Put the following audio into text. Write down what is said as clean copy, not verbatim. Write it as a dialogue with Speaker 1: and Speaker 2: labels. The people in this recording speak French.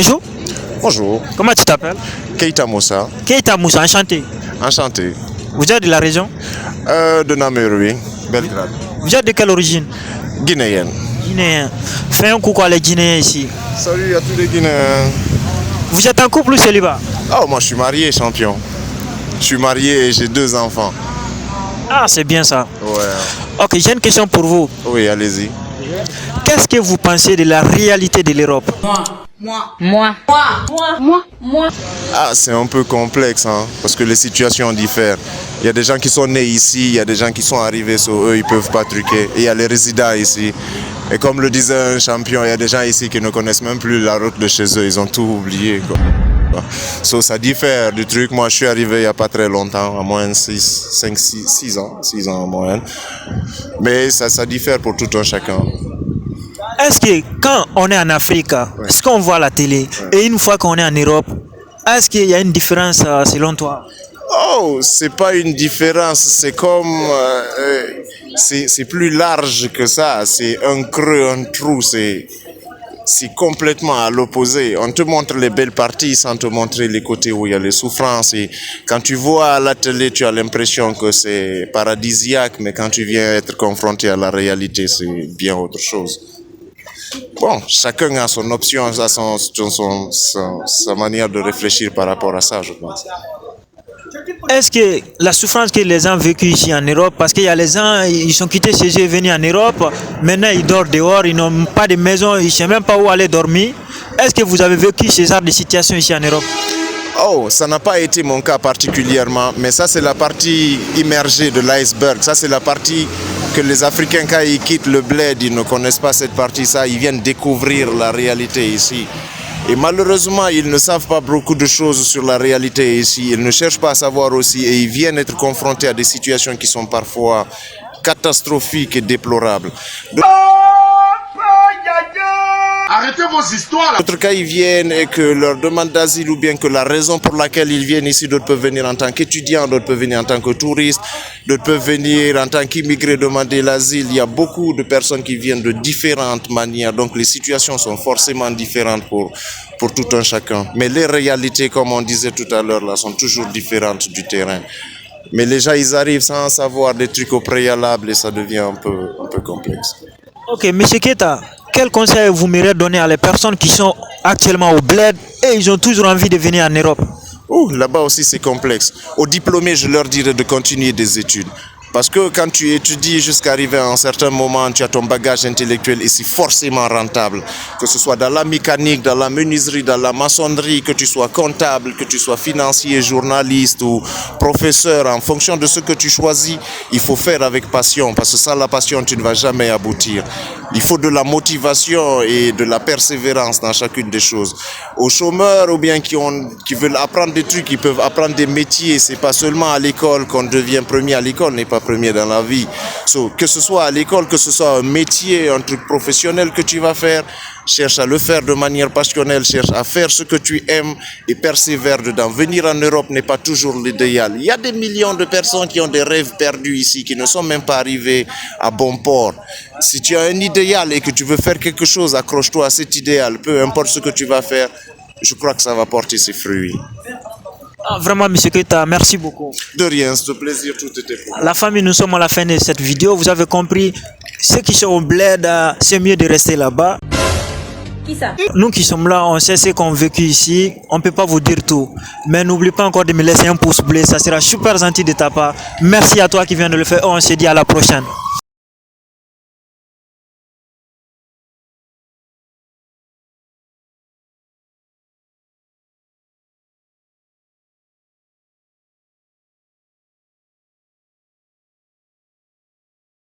Speaker 1: Bonjour,
Speaker 2: Bonjour,
Speaker 1: comment tu t'appelles?
Speaker 2: Keita Moussa,
Speaker 1: Keita Moussa, enchanté.
Speaker 2: enchanté.
Speaker 1: Vous êtes de la région?
Speaker 2: De Namur, Belgrade.
Speaker 1: Vous êtes de quelle origine?
Speaker 2: Guinéenne.
Speaker 1: Guinéen. Fais un coucou à les Guinéens ici.
Speaker 2: Salut à tous les Guinéens.
Speaker 1: Vous êtes en couple ou célibat?
Speaker 2: Oh, moi je suis marié, champion. Je suis marié et j'ai 2 enfants.
Speaker 1: Ah, c'est bien ça.
Speaker 2: Ouais.
Speaker 1: Ok, j'ai une question pour vous.
Speaker 2: Oui, allez-y.
Speaker 1: Qu'est-ce que vous pensez de la réalité de l'Europe?
Speaker 2: Ah, c'est un peu complexe, hein, parce que les situations diffèrent. Il y a des gens qui sont nés ici, il y a des gens qui sont arrivés sur eux, ils ne peuvent pas truquer. Et il y a les résidents ici. Et comme le disait un champion, il y a des gens ici qui ne connaissent même plus la route de chez eux, ils ont tout oublié, quoi. So, ça diffère du truc. Moi, je suis arrivé il n'y a pas très longtemps, à moins de 6 ans en moyenne. Mais ça diffère pour tout un chacun.
Speaker 1: Est-ce que quand on est en Afrique, ce qu'on voit à la télé, et une fois qu'on est en Europe, est-ce qu'il y a une différence selon toi?
Speaker 2: Oh, c'est pas une différence, c'est comme... c'est plus large que ça, c'est un creux, un trou, c'est complètement à l'opposé. On te montre les belles parties sans te montrer les côtés où il y a les souffrances. Et quand tu vois à la télé, tu as l'impression que c'est paradisiaque, mais quand tu viens être confronté à la réalité, c'est bien autre chose. Bon, chacun a son option, a sa manière de réfléchir par rapport à ça, je pense.
Speaker 1: Est-ce que la souffrance que les gens ont vécue ici en Europe, parce qu'il y a les gens, ils sont quittés chez eux et venus en Europe, maintenant ils dorment dehors, ils n'ont pas de maison, ils ne savent même pas où aller dormir. Est-ce que vous avez vécu ce genre de situation ici en Europe?
Speaker 2: Oh, ça n'a pas été mon cas particulièrement, mais ça c'est la partie immergée de l'iceberg. Ça c'est la partie que les Africains, quand ils quittent le bled, ils ne connaissent pas cette partie, ça, ils viennent découvrir la réalité ici. Et malheureusement, ils ne savent pas beaucoup de choses sur la réalité ici. Ils ne cherchent pas à savoir aussi et ils viennent être confrontés à des situations qui sont parfois catastrophiques et déplorables.
Speaker 3: Arrêtez vos histoires là.
Speaker 2: D'autres cas, ils viennent et que leur demande d'asile ou bien que la raison pour laquelle ils viennent ici, d'autres peuvent venir en tant qu'étudiants, d'autres peuvent venir en tant que touristes, d'autres peuvent venir en tant qu'immigrés demander l'asile. Il y a beaucoup de personnes qui viennent de différentes manières, donc les situations sont forcément différentes pour tout un chacun. Mais les réalités, comme on disait tout à l'heure, là, sont toujours différentes du terrain. Mais les gens, ils arrivent sans savoir des trucs au préalable et ça devient un peu complexe.
Speaker 1: Ok, M. Keita, quel conseil vous m'aurez donné à les personnes qui sont actuellement au bled et ils ont toujours envie de venir en Europe?
Speaker 2: Oh, là-bas aussi c'est complexe. Aux diplômés, je leur dirais de continuer des études. Parce que quand tu étudies jusqu'à arriver à un certain moment, tu as ton bagage intellectuel et c'est forcément rentable. Que ce soit dans la mécanique, dans la menuiserie, dans la maçonnerie, que tu sois comptable, que tu sois financier, journaliste ou professeur, en fonction de ce que tu choisis, il faut faire avec passion. Parce que sans la passion, tu ne vas jamais aboutir. Il faut de la motivation et de la persévérance dans chacune des choses. Aux chômeurs ou bien qui veulent apprendre des trucs, ils peuvent apprendre des métiers. C'est pas seulement à l'école qu'on devient premier à l'école, n'est pas premier dans la vie. So, que ce soit à l'école, que ce soit un métier, un truc professionnel que tu vas faire, cherche à le faire de manière passionnelle, cherche à faire ce que tu aimes et persévère dedans. Venir en Europe n'est pas toujours l'idéal. Il y a des millions de personnes qui ont des rêves perdus ici, qui ne sont même pas arrivés à bon port. Si tu as un idéal et que tu veux faire quelque chose, accroche-toi à cet idéal. Peu importe ce que tu vas faire, je crois que ça va porter ses fruits.
Speaker 1: Ah, vraiment, M. Keita, merci beaucoup.
Speaker 2: De rien, c'est un plaisir, tout était pour moi.
Speaker 1: La famille, nous sommes à la fin de cette vidéo. Vous avez compris, ceux qui sont au bled, c'est mieux de rester là-bas.
Speaker 4: Qui ça?
Speaker 1: Nous qui sommes là, on sait ce qu'on a vécu ici. On ne peut pas vous dire tout. Mais n'oublie pas encore de me laisser un pouce bleu. Ça sera super gentil de ta part. Merci à toi qui viens de le faire. On se dit à la prochaine.